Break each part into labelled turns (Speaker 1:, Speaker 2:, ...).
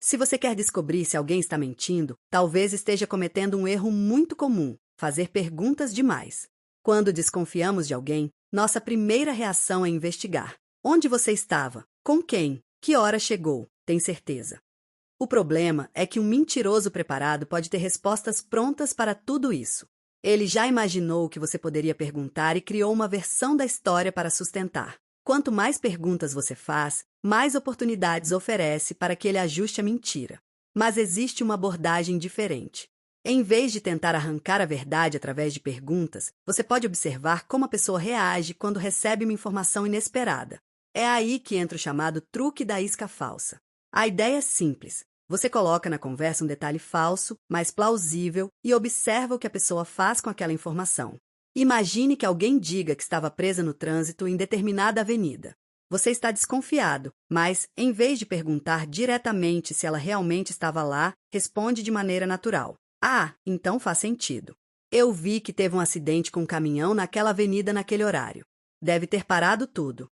Speaker 1: Se você quer descobrir se alguém está mentindo, talvez esteja cometendo um erro muito comum: fazer perguntas demais. Quando desconfiamos de alguém, nossa primeira reação é investigar. Onde você estava? Com quem? Que hora chegou? Tem certeza? O problema é que um mentiroso preparado pode ter respostas prontas para tudo isso. Ele já imaginou o que você poderia perguntar e criou uma versão da história para sustentar. Quanto mais perguntas você faz, mais oportunidades oferece para que ele ajuste a mentira. Mas existe uma abordagem diferente. Em vez de tentar arrancar a verdade através de perguntas, você pode observar como a pessoa reage quando recebe uma informação inesperada. É aí que entra o chamado truque da isca falsa. A ideia é simples. Você coloca na conversa um detalhe falso, mas plausível, e observa o que a pessoa faz com aquela informação. Imagine que alguém diga que estava presa no trânsito em determinada avenida. Você está desconfiado, mas, em vez de perguntar diretamente se ela realmente estava lá, responde de maneira natural. Ah, então faz sentido. Eu vi que teve um acidente com um caminhão naquela avenida naquele horário. Deve ter parado tudo.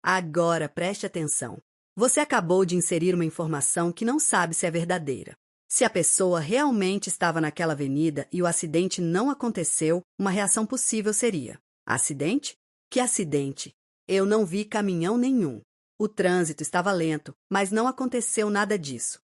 Speaker 1: Agora preste atenção. Você acabou de inserir uma informação que não sabe se é verdadeira. Se a pessoa realmente estava naquela avenida e o acidente não aconteceu, uma reação possível seria: acidente? Que acidente? Eu não vi caminhão nenhum. O trânsito estava lento, mas não aconteceu nada disso.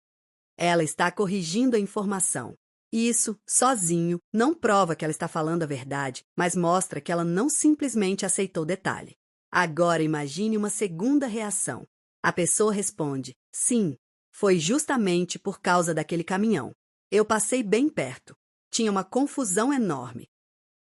Speaker 1: Ela está corrigindo a informação. Isso, sozinho, não prova que ela está falando a verdade, mas mostra que ela não simplesmente aceitou o detalhe. Agora imagine uma segunda reação. A pessoa responde: sim, foi justamente por causa daquele caminhão. Eu passei bem perto. Tinha uma confusão enorme.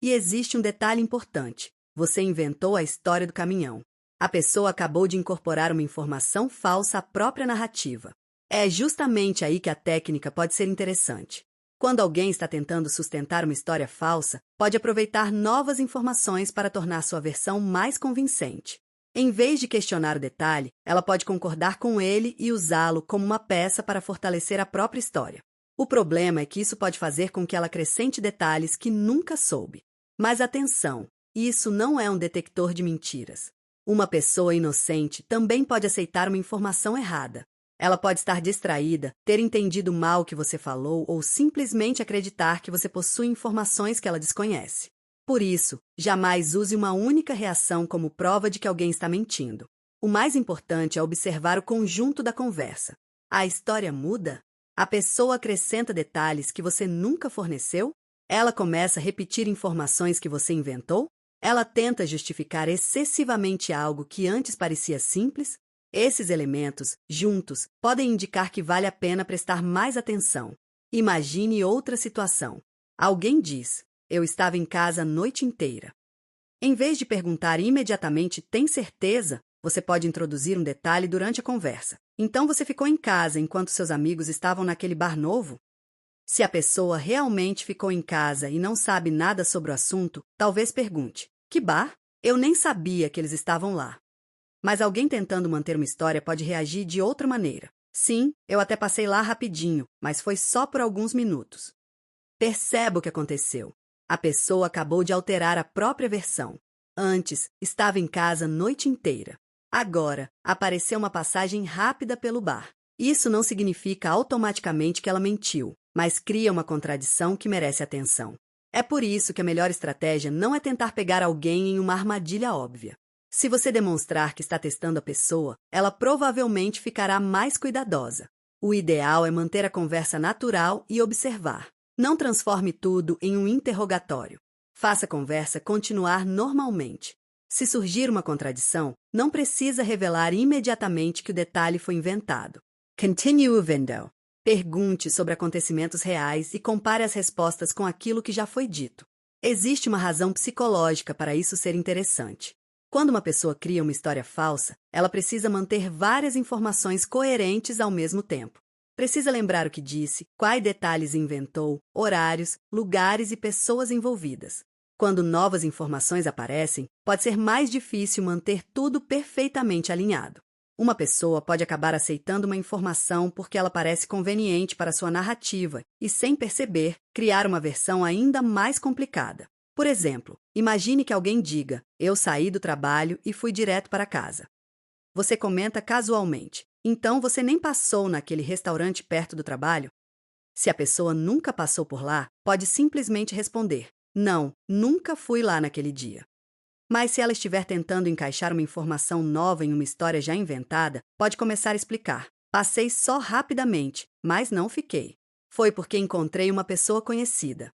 Speaker 1: E existe um detalhe importante. Você inventou a história do caminhão. A pessoa acabou de incorporar uma informação falsa à própria narrativa. É justamente aí que a técnica pode ser interessante. Quando alguém está tentando sustentar uma história falsa, pode aproveitar novas informações para tornar sua versão mais convincente. Em vez de questionar o detalhe, ela pode concordar com ele e usá-lo como uma peça para fortalecer a própria história. O problema é que isso pode fazer com que ela acrescente detalhes que nunca soube. Mas atenção, isso não é um detector de mentiras. Uma pessoa inocente também pode aceitar uma informação errada. Ela pode estar distraída, ter entendido mal o que você falou ou simplesmente acreditar que você possui informações que ela desconhece. Por isso, jamais use uma única reação como prova de que alguém está mentindo. O mais importante é observar o conjunto da conversa. A história muda? A pessoa acrescenta detalhes que você nunca forneceu? Ela começa a repetir informações que você inventou? Ela tenta justificar excessivamente algo que antes parecia simples? Esses elementos, juntos, podem indicar que vale a pena prestar mais atenção. Imagine outra situação. Alguém diz: eu estava em casa a noite inteira. Em vez de perguntar imediatamente: tem certeza? Você pode introduzir um detalhe durante a conversa. Então você ficou em casa enquanto seus amigos estavam naquele bar novo? Se a pessoa realmente ficou em casa e não sabe nada sobre o assunto, talvez pergunte: que bar? Eu nem sabia que eles estavam lá. Mas alguém tentando manter uma história pode reagir de outra maneira. Sim, eu até passei lá rapidinho, mas foi só por alguns minutos. Perceba o que aconteceu. A pessoa acabou de alterar a própria versão. Antes, estava em casa a noite inteira. Agora, apareceu uma passagem rápida pelo bar. Isso não significa automaticamente que ela mentiu, mas cria uma contradição que merece atenção. É por isso que a melhor estratégia não é tentar pegar alguém em uma armadilha óbvia. Se você demonstrar que está testando a pessoa, ela provavelmente ficará mais cuidadosa. O ideal é manter a conversa natural e observar. Não transforme tudo em um interrogatório. Faça a conversa continuar normalmente. Se surgir uma contradição, não precisa revelar imediatamente que o detalhe foi inventado. Continue o window. Pergunte sobre acontecimentos reais e compare as respostas com aquilo que já foi dito. Existe uma razão psicológica para isso ser interessante. Quando uma pessoa cria uma história falsa, ela precisa manter várias informações coerentes ao mesmo tempo. Precisa lembrar o que disse, quais detalhes inventou, horários, lugares e pessoas envolvidas. Quando novas informações aparecem, pode ser mais difícil manter tudo perfeitamente alinhado. Uma pessoa pode acabar aceitando uma informação porque ela parece conveniente para sua narrativa e, sem perceber, criar uma versão ainda mais complicada. Por exemplo, imagine que alguém diga: eu saí do trabalho e fui direto para casa. Você comenta casualmente: Então você nem passou naquele restaurante perto do trabalho? Se a pessoa nunca passou por lá, pode simplesmente responder: não, nunca fui lá naquele dia. Mas se ela estiver tentando encaixar uma informação nova em uma história já inventada, pode começar a explicar: passei só rapidamente, mas não fiquei. Foi porque encontrei uma pessoa conhecida.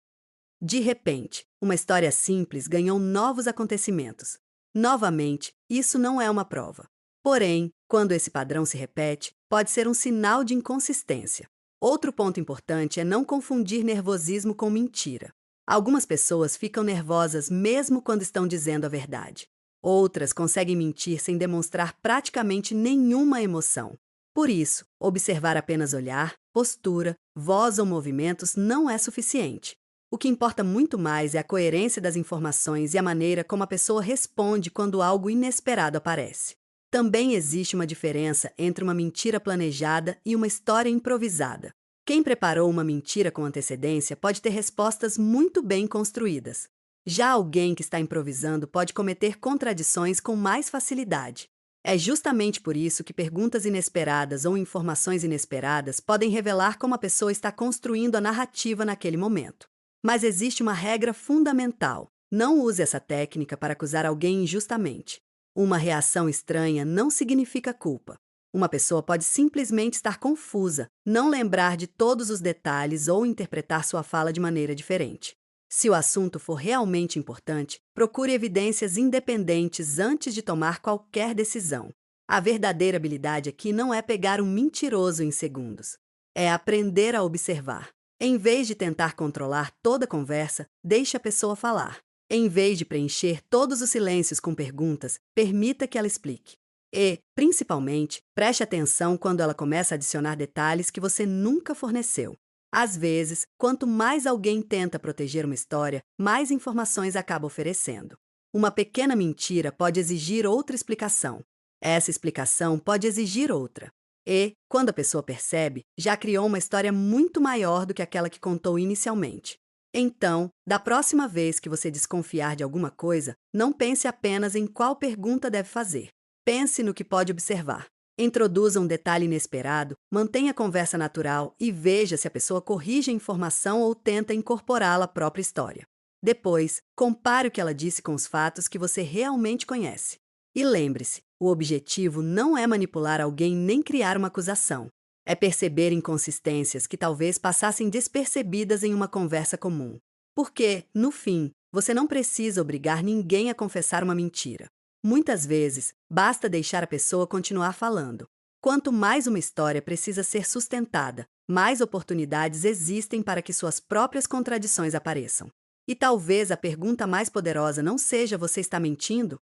Speaker 1: De repente, uma história simples ganhou novos acontecimentos. Novamente, isso não é uma prova. Porém, quando esse padrão se repete, pode ser um sinal de inconsistência. Outro ponto importante é não confundir nervosismo com mentira. Algumas pessoas ficam nervosas mesmo quando estão dizendo a verdade. Outras conseguem mentir sem demonstrar praticamente nenhuma emoção. Por isso, observar apenas olhar, postura, voz ou movimentos não é suficiente. O que importa muito mais é a coerência das informações e a maneira como a pessoa responde quando algo inesperado aparece. Também existe uma diferença entre uma mentira planejada e uma história improvisada. Quem preparou uma mentira com antecedência pode ter respostas muito bem construídas. Já alguém que está improvisando pode cometer contradições com mais facilidade. É justamente por isso que perguntas inesperadas ou informações inesperadas podem revelar como a pessoa está construindo a narrativa naquele momento. Mas existe uma regra fundamental: não use essa técnica para acusar alguém injustamente. Uma reação estranha não significa culpa. Uma pessoa pode simplesmente estar confusa, não lembrar de todos os detalhes ou interpretar sua fala de maneira diferente. Se o assunto for realmente importante, procure evidências independentes antes de tomar qualquer decisão. A verdadeira habilidade aqui não é pegar um mentiroso em segundos. É aprender a observar. Em vez de tentar controlar toda a conversa, deixe a pessoa falar. Em vez de preencher todos os silêncios com perguntas, permita que ela explique. E, principalmente, preste atenção quando ela começa a adicionar detalhes que você nunca forneceu. Às vezes, quanto mais alguém tenta proteger uma história, mais informações acaba oferecendo. Uma pequena mentira pode exigir outra explicação. Essa explicação pode exigir outra. E, quando a pessoa percebe, já criou uma história muito maior do que aquela que contou inicialmente. Então, da próxima vez que você desconfiar de alguma coisa, não pense apenas em qual pergunta deve fazer. Pense no que pode observar. Introduza um detalhe inesperado, mantenha a conversa natural e veja se a pessoa corrige a informação ou tenta incorporá-la à própria história. Depois, compare o que ela disse com os fatos que você realmente conhece. E lembre-se, o objetivo não é manipular alguém nem criar uma acusação. É perceber inconsistências que talvez passassem despercebidas em uma conversa comum. Porque, no fim, você não precisa obrigar ninguém a confessar uma mentira. Muitas vezes, basta deixar a pessoa continuar falando. Quanto mais uma história precisa ser sustentada, mais oportunidades existem para que suas próprias contradições apareçam. E talvez a pergunta mais poderosa não seja: você está mentindo?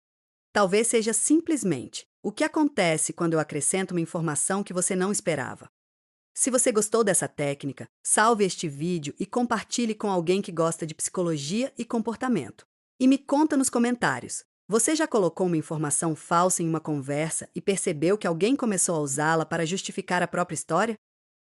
Speaker 1: Talvez seja simplesmente: o que acontece quando eu acrescento uma informação que você não esperava? Se você gostou dessa técnica, salve este vídeo e compartilhe com alguém que gosta de psicologia e comportamento. E me conta nos comentários: você já colocou uma informação falsa em uma conversa e percebeu que alguém começou a usá-la para justificar a própria história?